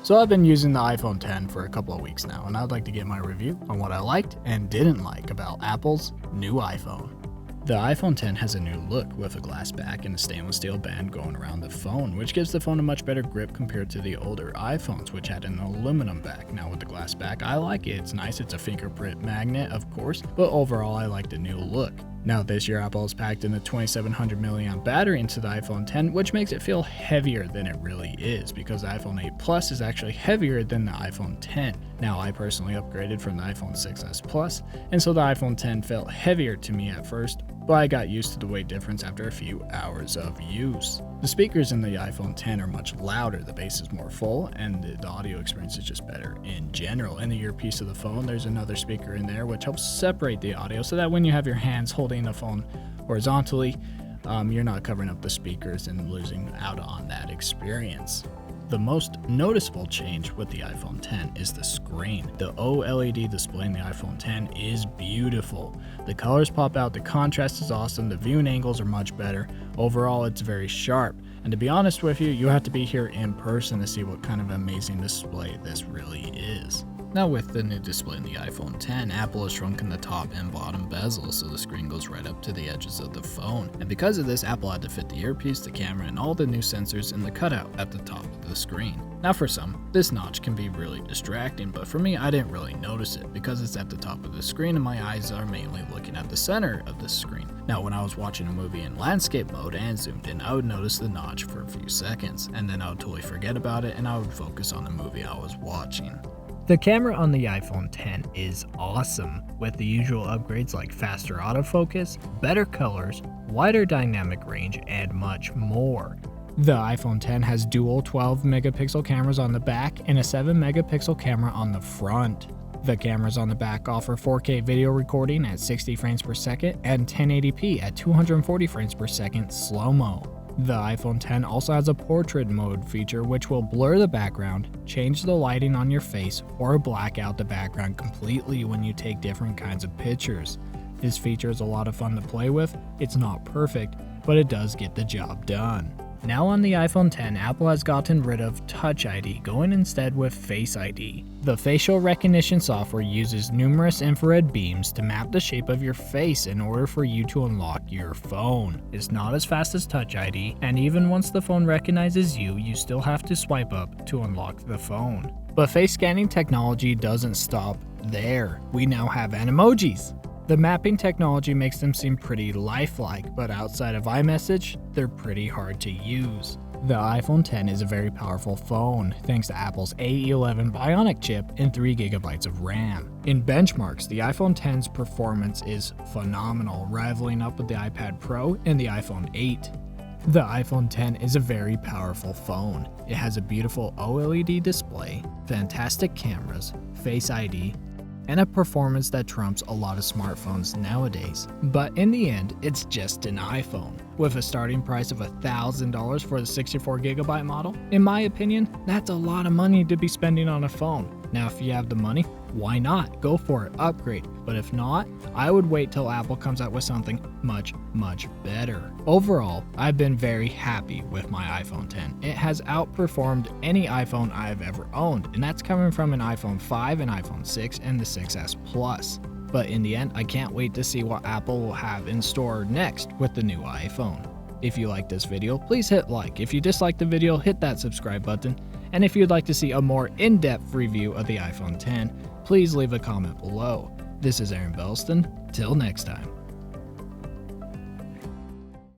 So I've been using the iPhone 10 for a couple of weeks now, and I'd like to get my review on what I liked and didn't like about Apple's new iPhone. The iPhone 10 has a new look with a glass back and a stainless steel band going around the phone, which gives the phone a much better grip compared to the older iPhones, which had an aluminum back. Now with the glass back, I like it. It's nice. It's a fingerprint magnet, of course, but overall I like the new look. Now this year Apple has packed in a 2700 mAh battery into the iPhone 10, which makes it feel heavier than it really is, because the iPhone 8 Plus is actually heavier than the iPhone 10. Now I personally upgraded from the iPhone 6s Plus, and so the iPhone 10 felt heavier to me at first, but I got used to the weight difference after a few hours of use. The speakers in the iPhone 10 are much louder, the bass is more full, and the audio experience is just better in general. In the earpiece of the phone, there's another speaker in there which helps separate the audio so that when you have your hands holding the phone horizontally, you're not covering up the speakers and losing out on that experience. The most noticeable change with the iPhone 10 is the screen. The OLED display in the iPhone 10 is beautiful. The colors pop out, the contrast is awesome, the viewing angles are much better. Overall, it's very sharp. And to be honest with you, you have to be here in person to see what kind of amazing display this really is. Now with the new display in the iPhone 10, Apple has shrunken the top and bottom bezels so the screen goes right up to the edges of the phone. And because of this, Apple had to fit the earpiece, the camera, and all the new sensors in the cutout at the top of the screen. Now for some, this notch can be really distracting, but for me I didn't really notice it because it's at the top of the screen and my eyes are mainly looking at the center of the screen. Now when I was watching a movie in landscape mode and zoomed in, I would notice the notch for a few seconds, and then I would totally forget about it and I would focus on the movie I was watching. The camera on the iPhone 10 is awesome, with the usual upgrades like faster autofocus, better colors, wider dynamic range, and much more. The iPhone 10 has dual 12 megapixel cameras on the back and a 7 megapixel camera on the front. The cameras on the back offer 4K video recording at 60 frames per second and 1080p at 240 frames per second slow-mo. The iPhone 10 also has a portrait mode feature which will blur the background, change the lighting on your face, or black out the background completely when you take different kinds of pictures. This feature is a lot of fun to play with. It's not perfect, but it does get the job done. Now on the iPhone 10, Apple has gotten rid of Touch ID, going instead with Face ID. The facial recognition software uses numerous infrared beams to map the shape of your face in order for you to unlock your phone. It's not as fast as Touch ID, and even once the phone recognizes you, you still have to swipe up to unlock the phone. But face scanning technology doesn't stop there. We now have Animojis. The mapping technology makes them seem pretty lifelike, but outside of iMessage, they're pretty hard to use. The iPhone 10 is a very powerful phone, thanks to Apple's A11 Bionic chip and 3GB of RAM. In benchmarks, the iPhone 10's performance is phenomenal, rivaling up with the iPad Pro and the iPhone 8. The iPhone 10 is a very powerful phone. It has a beautiful OLED display, fantastic cameras, Face ID, and a performance that trumps a lot of smartphones nowadays. But in the end, it's just an iPhone. With a starting price of $1,000 for the 64GB model, in my opinion, that's a lot of money to be spending on a phone. Now if you have the money, why not? Go for it, upgrade. But if not, I would wait till Apple comes out with something much better. Overall, I've been very happy with my iPhone 10. It has outperformed any iPhone I've ever owned, and that's coming from an iPhone 5, an iPhone 6, and the 6s Plus. But in the end, I can't wait to see what Apple will have in store next with the new iPhone. If you like this video, please hit like. If you dislike the video, hit that subscribe button. And if you'd like to see a more in-depth review of the iPhone 10, please leave a comment below. This is Aaron Belston. Till next time.